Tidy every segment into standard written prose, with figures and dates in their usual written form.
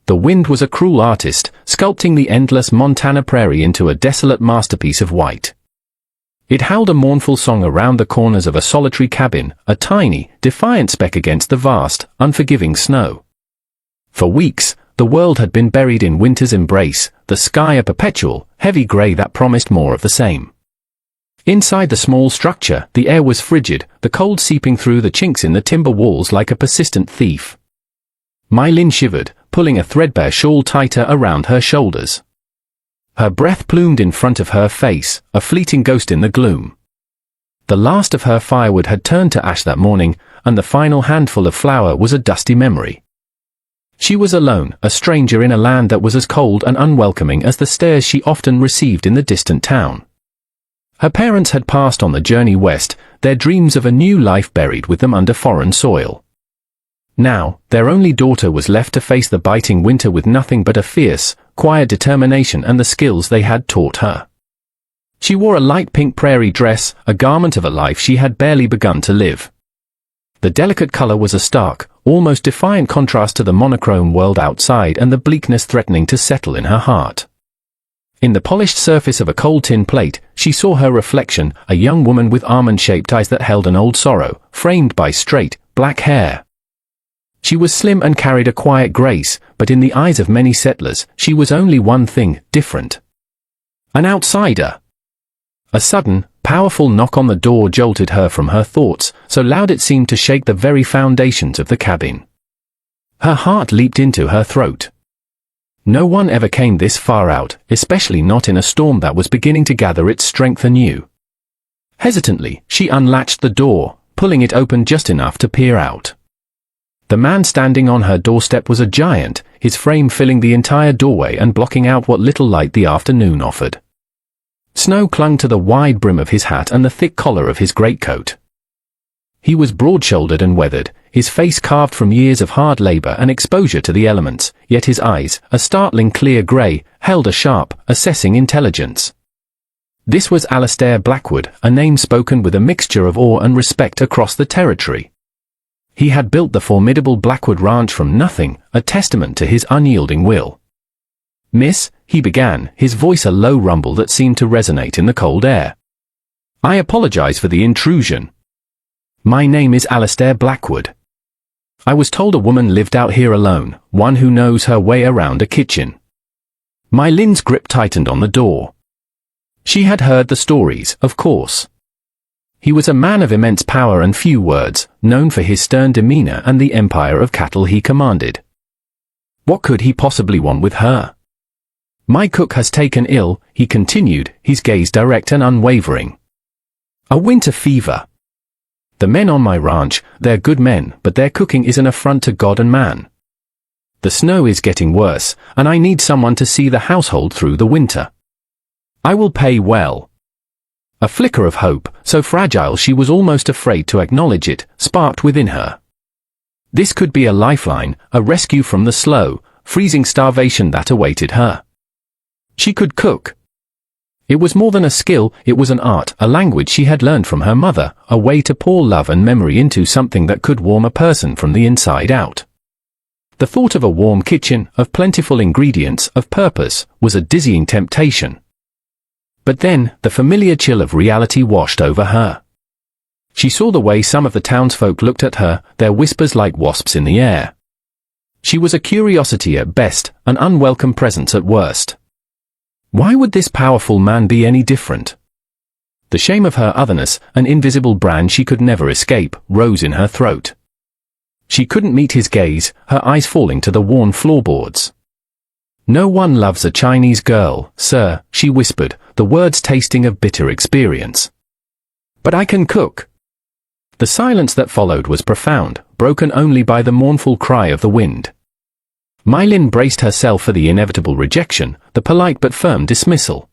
The wind was a cruel artist, sculpting the endless Montana prairie into a desolate masterpiece of white. It howled a mournful song around the corners of a solitary cabin, a tiny, defiant speck against the vast, unforgiving snow. For weeks, the world had been buried in winter's embrace, the sky a perpetual, heavy grey that promised more of the same. Inside the small structure, the air was frigid, the cold seeping through the chinks in the timber walls like a persistent thief. My Lynn shivered, pulling a threadbare shawl tighter around her shoulders. Her breath plumed in front of her face, a fleeting ghost in the gloom. The last of her firewood had turned to ash that morning, and the final handful of flour was a dusty memory. She was alone, a stranger in a land that was as cold and unwelcoming as the stares she often received in the distant town. Her parents had passed on the journey west, their dreams of a new life buried with them under foreign soil. Now, their only daughter was left to face the biting winter with nothing but a fierce, quiet determination and the skills they had taught her. She wore a light pink prairie dress, a garment of a life she had barely begun to live. The delicate color was a stark, almost defiant contrast to the monochrome world outside and the bleakness threatening to settle in her heart. In the polished surface of a cold tin plate, she saw her reflection, a young woman with almond-shaped eyes that held an old sorrow, framed by straight, black hair. She was slim and carried a quiet grace, but in the eyes of many settlers, she was only one thing, different. An outsider. A sudden, powerful knock on the door jolted her from her thoughts, so loud it seemed to shake the very foundations of the cabin. Her heart leaped into her throat. No one ever came this far out, especially not in a storm that was beginning to gather its strength anew. Hesitantly, she unlatched the door, pulling it open just enough to peer out. The man standing on her doorstep was a giant, his frame filling the entire doorway and blocking out what little light the afternoon offered. Snow clung to the wide brim of his hat and the thick collar of his greatcoat. He was broad-shouldered and weathered, his face carved from years of hard labor and exposure to the elements, yet his eyes, a startling clear grey, held a sharp, assessing intelligence. This was Alistair Blackwood, a name spoken with a mixture of awe and respect across the territory. He had built the formidable Blackwood Ranch from nothing, a testament to his unyielding will. "Miss," he began, his voice a low rumble that seemed to resonate in the cold air. "I apologize for the intrusion. My name is Alistair Blackwood. I was told a woman lived out here alone, one who knows her way around a kitchen." My Lynn's grip tightened on the door. She had heard the stories, of course. He was a man of immense power and few words, known for his stern demeanor and the empire of cattle he commanded. What could he possibly want with her? "My cook has taken ill," he continued, his gaze direct and unwavering. "A winter fever. The men on my ranch, they're good men, but their cooking is an affront to God and man. The snow is getting worse, and I need someone to see the household through the winter. I will pay well." A flicker of hope, so fragile she was almost afraid to acknowledge it, sparked within her. This could be a lifeline, a rescue from the slow, freezing starvation that awaited her. She could cook. It was more than a skill, it was an art, a language she had learned from her mother, a way to pour love and memory into something that could warm a person from the inside out. The thought of a warm kitchen, of plentiful ingredients, of purpose, was a dizzying temptation. But then, the familiar chill of reality washed over her. She saw the way some of the townsfolk looked at her, their whispers like wasps in the air. She was a curiosity at best, an unwelcome presence at worst. Why would this powerful man be any different? The shame of her otherness, an invisible brand she could never escape, rose in her throat. She couldn't meet his gaze, her eyes falling to the worn floorboards. "No one loves a Chinese girl, sir," she whispered, the words tasting of bitter experience. "But I can cook." The silence that followed was profound, broken only by the mournful cry of the wind. My Lynn braced herself for the inevitable rejection, the polite but firm dismissal.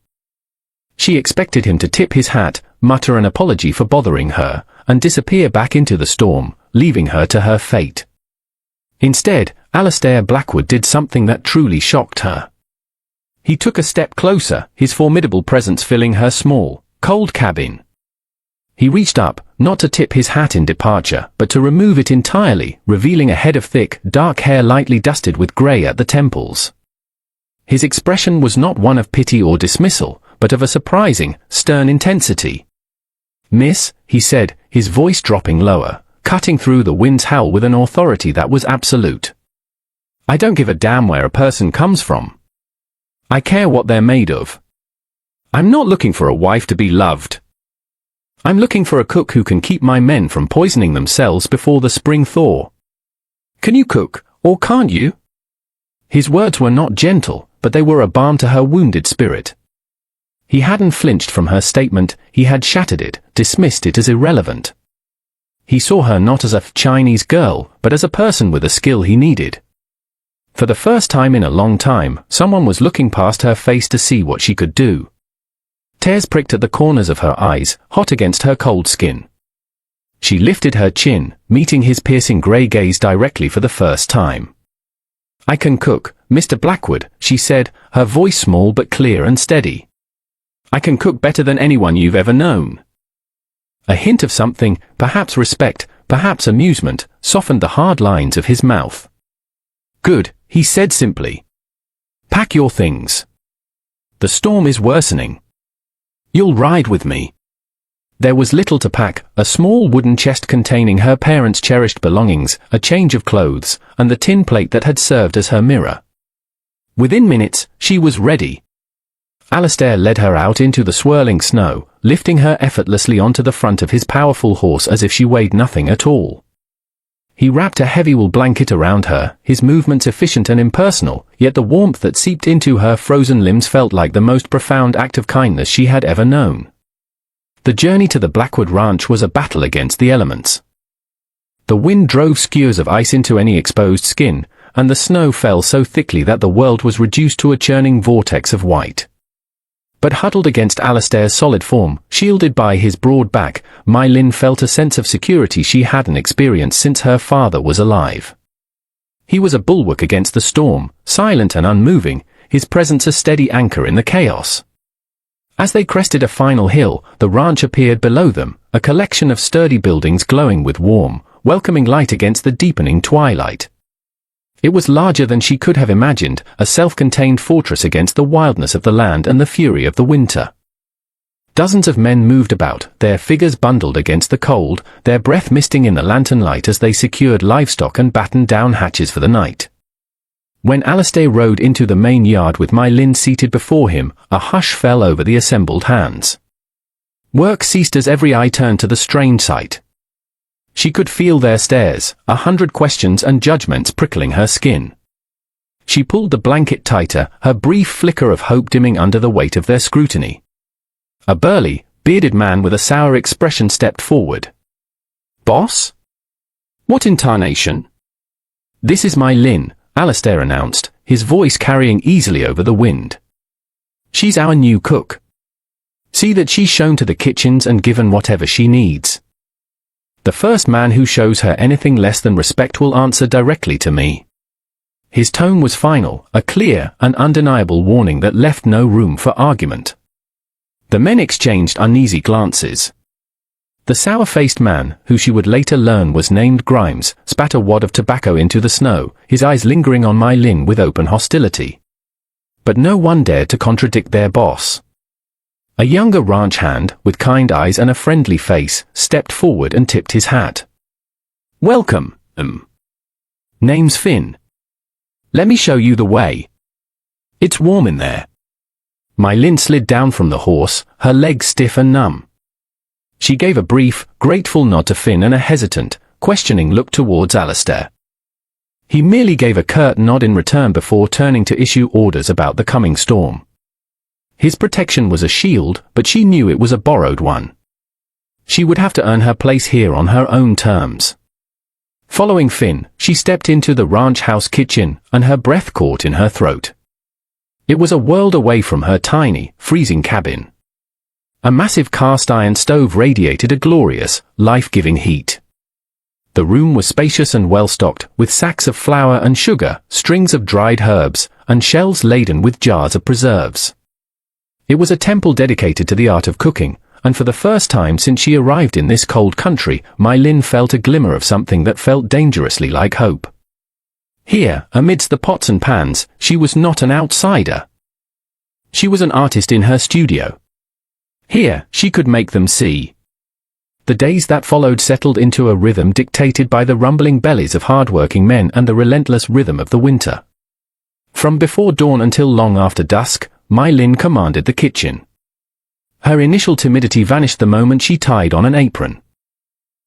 She expected him to tip his hat, mutter an apology for bothering her, and disappear back into the storm, leaving her to her fate. Instead, Alistair Blackwood did something that truly shocked her. He took a step closer, his formidable presence filling her small, cold cabin. He reached up, not to tip his hat in departure, but to remove it entirely, revealing a head of thick, dark hair lightly dusted with grey at the temples. His expression was not one of pity or dismissal, but of a surprising, stern intensity. "Miss," he said, his voice dropping lower, cutting through the wind's howl with an authority that was absolute. "I don't give a damn where a person comes from. I care what they're made of. I'm not looking for a wife to be loved. I'm looking for a cook who can keep my men from poisoning themselves before the spring thaw. Can you cook, or can't you?" His words were not gentle, but they were a balm to her wounded spirit. He hadn't flinched from her statement, he had shattered it, dismissed it as irrelevant. He saw her not as a Chinese girl, but as a person with a skill he needed. For the first time in a long time, someone was looking past her face to see what she could do. Tears pricked at the corners of her eyes, hot against her cold skin. She lifted her chin, meeting his piercing grey gaze directly for the first time. "I can cook, Mr. Blackwood," she said, her voice small but clear and steady. "I can cook better than anyone you've ever known." A hint of something, perhaps respect, perhaps amusement, softened the hard lines of his mouth. "Good," he said simply. "Pack your things. The storm is worsening. You'll ride with me." There was little to pack, a small wooden chest containing her parents' cherished belongings, a change of clothes, and the tin plate that had served as her mirror. Within minutes, she was ready. Alistair led her out into the swirling snow, lifting her effortlessly onto the front of his powerful horse as if she weighed nothing at all. He wrapped a heavy wool blanket around her, his movements efficient and impersonal, yet the warmth that seeped into her frozen limbs felt like the most profound act of kindness she had ever known. The journey to the Blackwood Ranch was a battle against the elements. The wind drove skewers of ice into any exposed skin, and the snow fell so thickly that the world was reduced to a churning vortex of white. But huddled against Alistair's solid form, shielded by his broad back, My Lin felt a sense of security she hadn't experienced since her father was alive. He was a bulwark against the storm, silent and unmoving, his presence a steady anchor in the chaos. As they crested a final hill, the ranch appeared below them, a collection of sturdy buildings glowing with warm, welcoming light against the deepening twilight. It was larger than she could have imagined, a self-contained fortress against the wildness of the land and the fury of the winter. Dozens of men moved about, their figures bundled against the cold, their breath misting in the lantern light as they secured livestock and battened down hatches for the night. When Alistair rode into the main yard with My Lin seated before him, a hush fell over the assembled hands. Work ceased as every eye turned to the strange sight. She could feel their stares, 100 questions and judgments prickling her skin. She pulled the blanket tighter, her brief flicker of hope dimming under the weight of their scrutiny. A burly, bearded man with a sour expression stepped forward. "Boss? What in tarnation?" "This is My Lin," Alistair announced, his voice carrying easily over the wind. "She's our new cook. See that she's shown to the kitchens and given whatever she needs. The first man who shows her anything less than respect will answer directly to me." His tone was final, a clear and undeniable warning that left no room for argument. The men exchanged uneasy glances. The sour-faced man, who she would later learn was named Grimes, spat a wad of tobacco into the snow, his eyes lingering on My Lin with open hostility. But no one dared to contradict their boss. A younger ranch hand, with kind eyes and a friendly face, stepped forward and tipped his hat. "Welcome, Name's Finn. Let me show you the way. It's warm in there." My Lin slid down from the horse, her legs stiff and numb. She gave a brief, grateful nod to Finn and a hesitant, questioning look towards Alistair. He merely gave a curt nod in return before turning to issue orders about the coming storm. His protection was a shield, but she knew it was a borrowed one. She would have to earn her place here on her own terms. Following Finn, she stepped into the ranch house kitchen, and her breath caught in her throat. It was a world away from her tiny, freezing cabin. A massive cast-iron stove radiated a glorious, life-giving heat. The room was spacious and well-stocked, with sacks of flour and sugar, strings of dried herbs, and shelves laden with jars of preserves. It was a temple dedicated to the art of cooking, and for the first time since she arrived in this cold country, My Lin felt a glimmer of something that felt dangerously like hope. Here, amidst the pots and pans, she was not an outsider. She was an artist in her studio. Here, she could make them see. The days that followed settled into a rhythm dictated by the rumbling bellies of hard-working men and the relentless rhythm of the winter. From before dawn until long after dusk, My Lin commanded the kitchen. Her initial timidity vanished the moment she tied on an apron.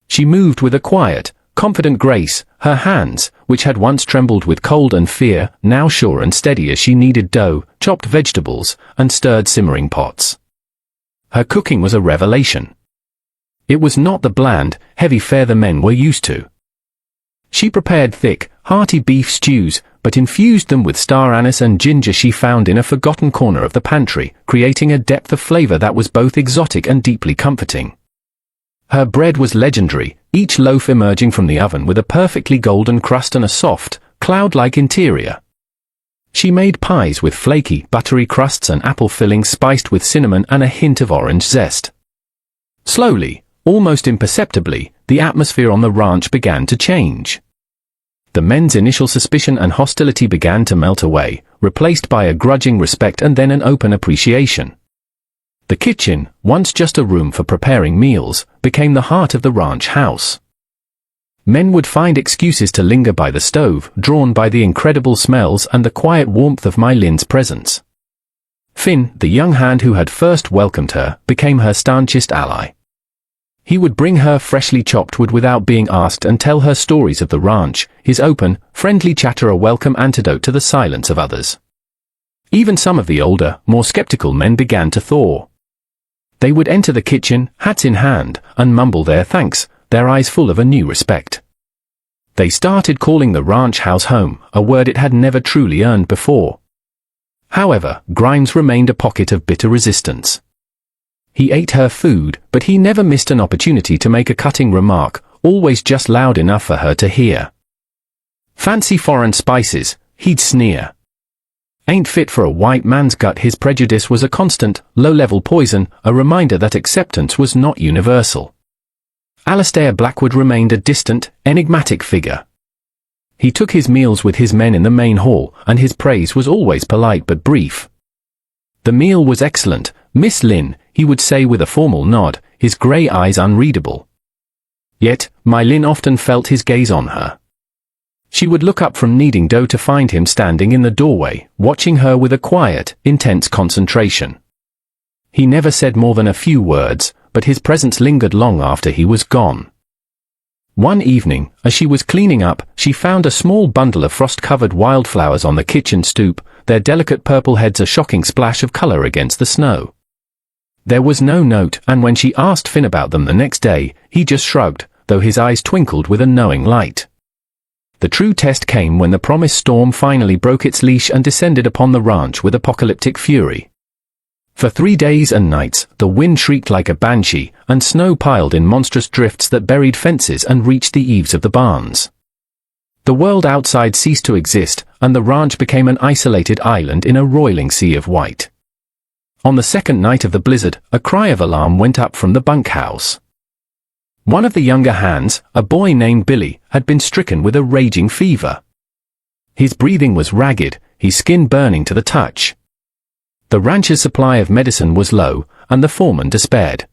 She moved with a quiet, confident grace, her hands, which had once trembled with cold and fear, now sure and steady as she kneaded dough, chopped vegetables, and stirred simmering pots. Her cooking was a revelation. It was not the bland, heavy fare the men were used to. She prepared thick, hearty beef stews, but infused them with star anise and ginger she found in a forgotten corner of the pantry, creating a depth of flavor that was both exotic and deeply comforting. Her bread was legendary, each loaf emerging from the oven with a perfectly golden crust and a soft, cloud-like interior. She made pies with flaky, buttery crusts and apple fillings spiced with cinnamon and a hint of orange zest. Slowly, almost imperceptibly, the atmosphere on the ranch began to change. The men's initial suspicion and hostility began to melt away, replaced by a grudging respect and then an open appreciation. The kitchen, once just a room for preparing meals, became the heart of the ranch house. Men would find excuses to linger by the stove, drawn by the incredible smells and the quiet warmth of My Lin's presence. Finn, the young hand who had first welcomed her, became her staunchest ally. He would bring her freshly chopped wood without being asked and tell her stories of the ranch, his open, friendly chatter a welcome antidote to the silence of others. Even some of the older, more skeptical men began to thaw. They would enter the kitchen, hats in hand, and mumble their thanks, their eyes full of a new respect. They started calling the ranch house home, a word it had never truly earned before. However, Grimes remained a pocket of bitter resistance. He ate her food, but he never missed an opportunity to make a cutting remark, always just loud enough for her to hear. Fancy foreign spices, he'd sneer. Ain't fit for a white man's gut. His prejudice was a constant, low-level poison, a reminder that acceptance was not universal. Alistair Blackwood remained a distant, enigmatic figure. He took his meals with his men in the main hall, and his praise was always polite but brief. The meal was excellent, Miss Lin, he would say with a formal nod, his grey eyes unreadable. Yet, My Lin often felt his gaze on her. She would look up from kneading dough to find him standing in the doorway, watching her with a quiet, intense concentration. He never said more than a few words, but his presence lingered long after he was gone. One evening, as she was cleaning up, she found a small bundle of frost-covered wildflowers on the kitchen stoop, their delicate purple heads a shocking splash of color against the snow. There was no note, and when she asked Finn about them the next day, he just shrugged, though his eyes twinkled with a knowing light. The true test came when the promised storm finally broke its leash and descended upon the ranch with apocalyptic fury. For 3 days and nights, the wind shrieked like a banshee, and snow piled in monstrous drifts that buried fences and reached the eaves of the barns. The world outside ceased to exist, and the ranch became an isolated island in a roiling sea of white. On the second night of the blizzard, a cry of alarm went up from the bunkhouse. One of the younger hands, a boy named Billy, had been stricken with a raging fever. His breathing was ragged, his skin burning to the touch. The rancher's supply of medicine was low, and the foreman despaired.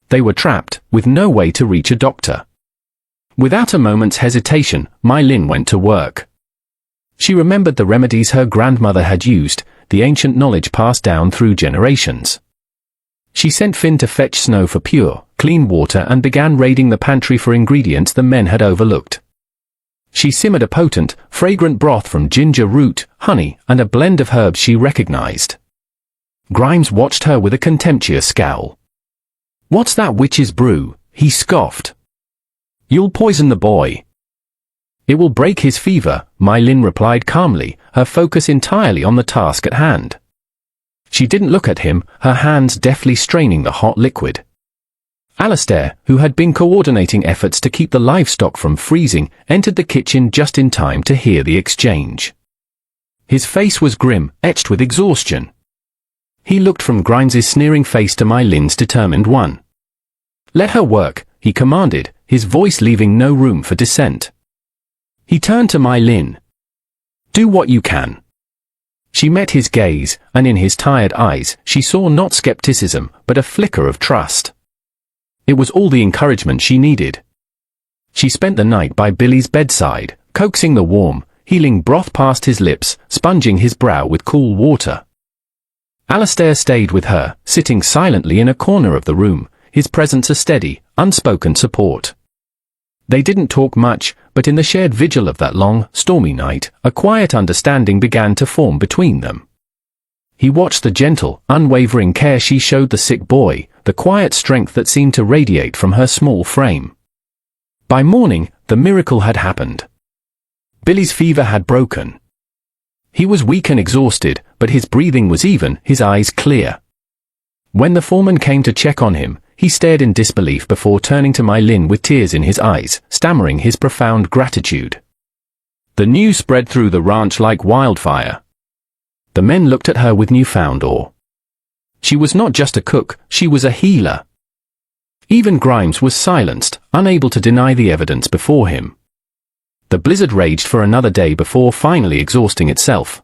They were trapped, with no way to reach a doctor. Without a moment's hesitation, My Lin went to work. She remembered the remedies her grandmother had used, the ancient knowledge passed down through generations. She sent Finn to fetch snow for pure, clean water and began raiding the pantry for ingredients the men had overlooked. She simmered a potent, fragrant broth from ginger root, honey, and a blend of herbs she recognized. Grimes watched her with a contemptuous scowl. "What's that witch's brew?" he scoffed. "You'll poison the boy." "It will break his fever," My Lin replied calmly, her focus entirely on the task at hand. She didn't look at him, her hands deftly straining the hot liquid. Alistair, who had been coordinating efforts to keep the livestock from freezing, entered the kitchen just in time to hear the exchange. His face was grim, etched with exhaustion. He looked from Grimes's sneering face to My Lin's determined one. "Let her work," he commanded, his voice leaving no room for dissent. He turned to My Lin. "Do what you can." She met his gaze, and in his tired eyes, she saw not skepticism, but a flicker of trust. It was all the encouragement she needed. She spent the night by Billy's bedside, coaxing the warm, healing broth past his lips, sponging his brow with cool water. Alistair stayed with her, sitting silently in a corner of the room, his presence a steady, unspoken support. They didn't talk much, but in the shared vigil of that long, stormy night, a quiet understanding began to form between them. He watched the gentle, unwavering care she showed the sick boy, the quiet strength that seemed to radiate from her small frame. By morning, the miracle had happened. Billy's fever had broken. He was weak and exhausted, but his breathing was even, his eyes clear. When the foreman came to check on him, he stared in disbelief before turning to My Lin with tears in his eyes, stammering his profound gratitude. The news spread through the ranch like wildfire. The men looked at her with newfound awe. She was not just a cook, she was a healer. Even Grimes was silenced, unable to deny the evidence before him. The blizzard raged for another day before finally exhausting itself.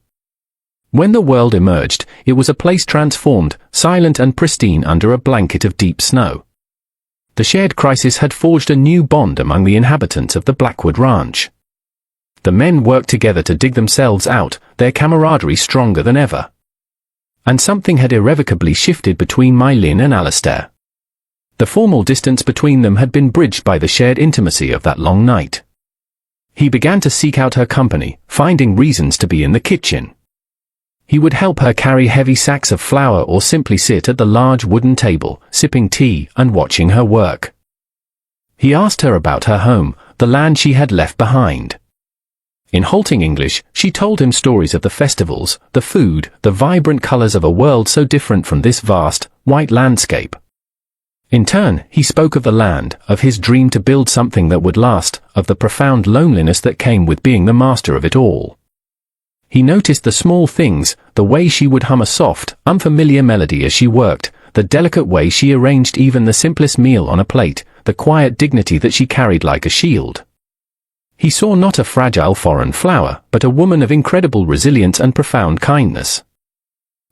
When the world emerged, it was a place transformed, silent and pristine under a blanket of deep snow. The shared crisis had forged a new bond among the inhabitants of the Blackwood Ranch. The men worked together to dig themselves out, their camaraderie stronger than ever. And something had irrevocably shifted between My Lin and Alistair. The formal distance between them had been bridged by the shared intimacy of that long night. He began to seek out her company, finding reasons to be in the kitchen. He would help her carry heavy sacks of flour or simply sit at the large wooden table, sipping tea and watching her work. He asked her about her home, the land she had left behind. In halting English, she told him stories of the festivals, the food, the vibrant colors of a world so different from this vast, white landscape. In turn, he spoke of the land, of his dream to build something that would last, of the profound loneliness that came with being the master of it all. He noticed the small things, the way she would hum a soft, unfamiliar melody as she worked, the delicate way she arranged even the simplest meal on a plate, the quiet dignity that she carried like a shield. He saw not a fragile foreign flower, but a woman of incredible resilience and profound kindness.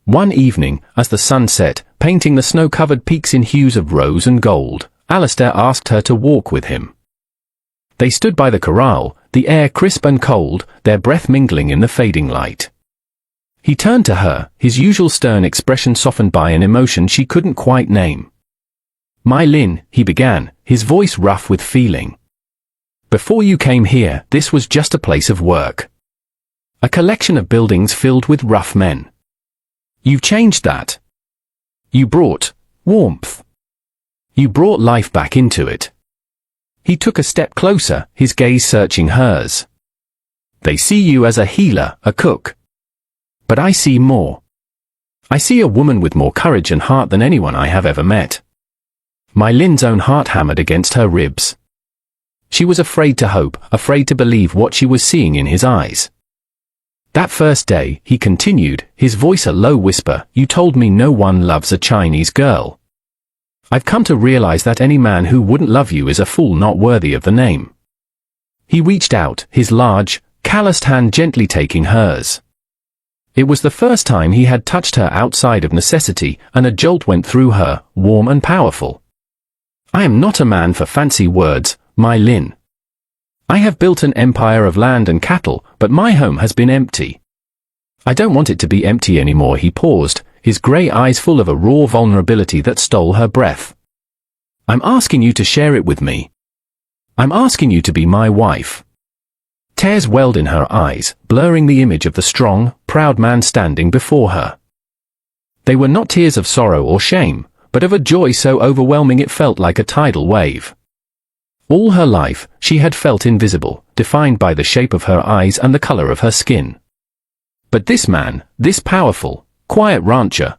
One evening, as the sun set, painting the snow-covered peaks in hues of rose and gold, Alistair asked her to walk with him. They stood by the corral, the air crisp and cold, their breath mingling in the fading light. He turned to her, his usual stern expression softened by an emotion she couldn't quite name. "My Lin," he began, his voice rough with feeling. "Before you came here, this was just a place of work. A collection of buildings filled with rough men. You've changed that. You brought warmth. You brought life back into it." He took a step closer, his gaze searching hers. "They see you as a healer, a cook. But I see more. I see a woman with more courage and heart than anyone I have ever met." My Lin's own heart hammered against her ribs. She was afraid to hope, afraid to believe what she was seeing in his eyes. "That first day," he continued, his voice a low whisper, "you told me no one loves a Chinese girl. I've come to realize that any man who wouldn't love you is a fool not worthy of the name." He reached out, his large, calloused hand gently taking hers. It was the first time he had touched her outside of necessity, and a jolt went through her, warm and powerful. "I am not a man for fancy words, My Lin. I have built an empire of land and cattle, but my home has been empty. I don't want it to be empty anymore." He paused, his grey eyes full of a raw vulnerability that stole her breath. "I'm asking you to share it with me. I'm asking you to be my wife." Tears welled in her eyes, blurring the image of the strong, proud man standing before her. They were not tears of sorrow or shame, but of a joy so overwhelming it felt like a tidal wave. All her life, she had felt invisible, defined by the shape of her eyes and the color of her skin. But this man, this powerful, quiet rancher,